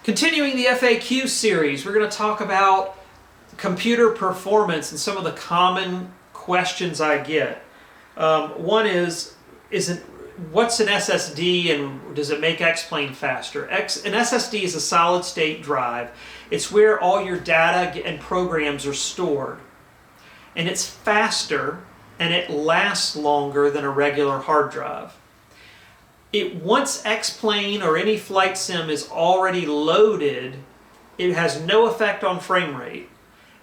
Continuing the FAQ series, we're going to talk about computer performance and some of the common questions I get. One is what's an SSD and does it make X-Plane faster? An SSD is a solid state drive. It's where all your data and programs are stored. And it's faster and it lasts longer than a regular hard drive. Once X-Plane or any flight sim is already loaded, it has no effect on frame rate.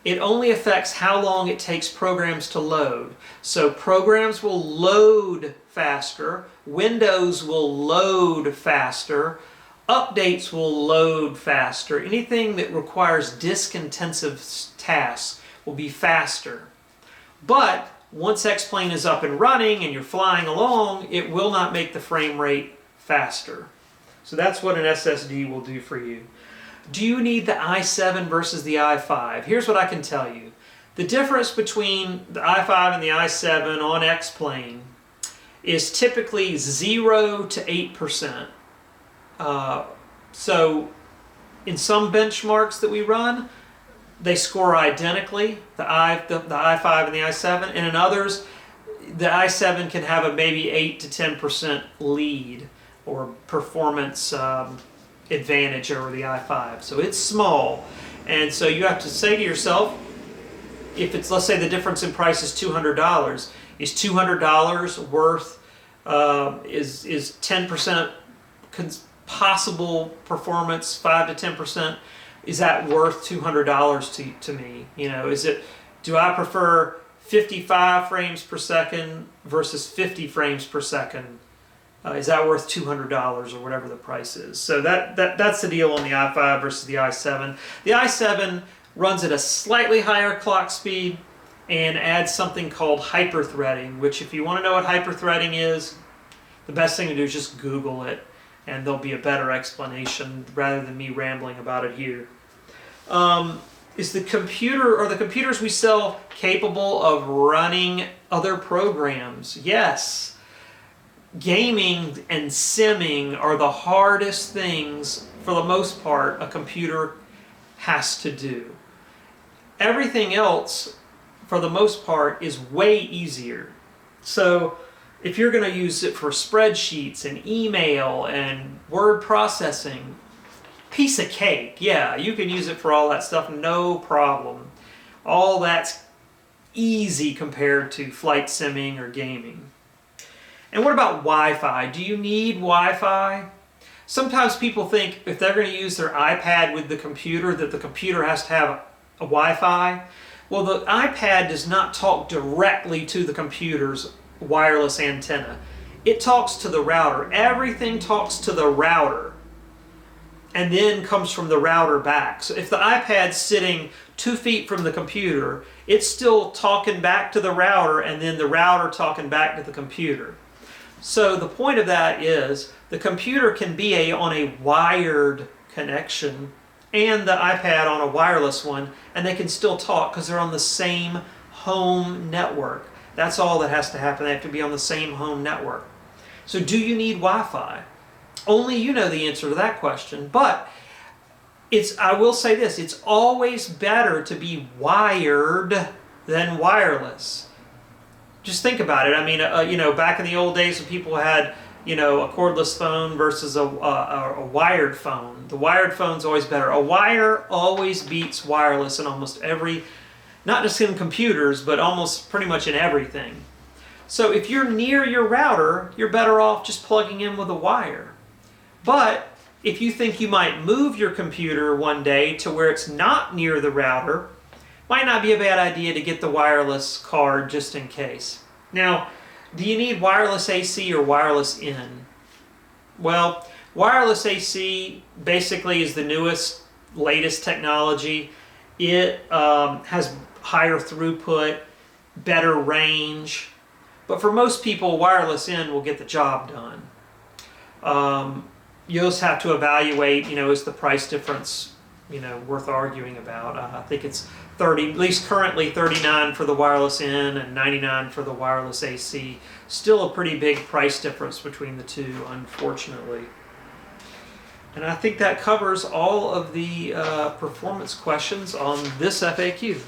It only affects how long it takes programs to load. So programs will load faster, Windows will load faster, updates will load faster. Anything that requires disk-intensive tasks will be faster. But once X-Plane is up and running and you're flying along, it will not make the frame rate faster. So that's what an SSD will do for you. Do you need the i7 versus the i5? Here's what I can tell you. The difference between the i5 and the i7 on X-Plane is typically 0 to 8%. So in some benchmarks that we run, they score identically, the i5 and the i7, and in others, the i7 can have a maybe 8 to 10% lead or performance advantage over the i5. So it's small, and so you have to say to yourself, if it's, let's say the difference in price is $200, is $200 worth, is 10% possible performance, 5 to 10%, is that worth $200 to me? You know, do I prefer 55 frames per second versus 50 frames per second? Is that worth $200 or whatever the price is? So that's the deal on the i5 versus the i7. The i7 runs at a slightly higher clock speed and adds something called hyperthreading, which if you want to know what hyperthreading is, the best thing to do is just Google it, and there'll be a better explanation rather than me rambling about it here. Is the computer or the computers we sell capable of running other programs? Yes. Gaming and simming are the hardest things, for the most part, a computer has to do. Everything else, for the most part, is way easier. So if you're going to use it for spreadsheets and email and word processing, piece of cake. Yeah, you can use it for all that stuff, no problem. All that's easy compared to flight simming or gaming. And what about Wi-Fi? Do you need Wi-Fi? Sometimes people think if they're going to use their iPad with the computer, that the computer has to have a Wi-Fi. Well, the iPad does not talk directly to the computer's wireless antenna. It talks to the router. Everything talks to the router and then comes from the router back. So if the iPad's sitting 2 feet from the computer, it's still talking back to the router and then the router talking back to the computer. So the point of that is the computer can be on a wired connection and the iPad on a wireless one, and they can still talk because they're on the same home network. That's all that has to happen. They have to be on the same home network. So do you need Wi-Fi? Only you know the answer to that question, but I will say this, it's always better to be wired than wireless. Just think about it. I mean, back in the old days when people had, a cordless phone versus a wired phone, the wired phone's always better. A wire always beats wireless in almost every, not just in computers, but almost pretty much in everything. So if you're near your router, you're better off just plugging in with a wire. But if you think you might move your computer one day to where it's not near the router, might not be a bad idea to get the wireless card just in case. Now, do you need wireless AC or wireless in? Well, wireless AC basically is the newest, latest technology. It has higher throughput, better range, but for most people, wireless in will get the job done. You just have to evaluate, is the price difference, worth arguing about. I think it's 30, at least currently 39 for the wireless in and 99 for the wireless AC. Still a pretty big price difference between the two, unfortunately. And I think that covers all of the performance questions on this FAQ.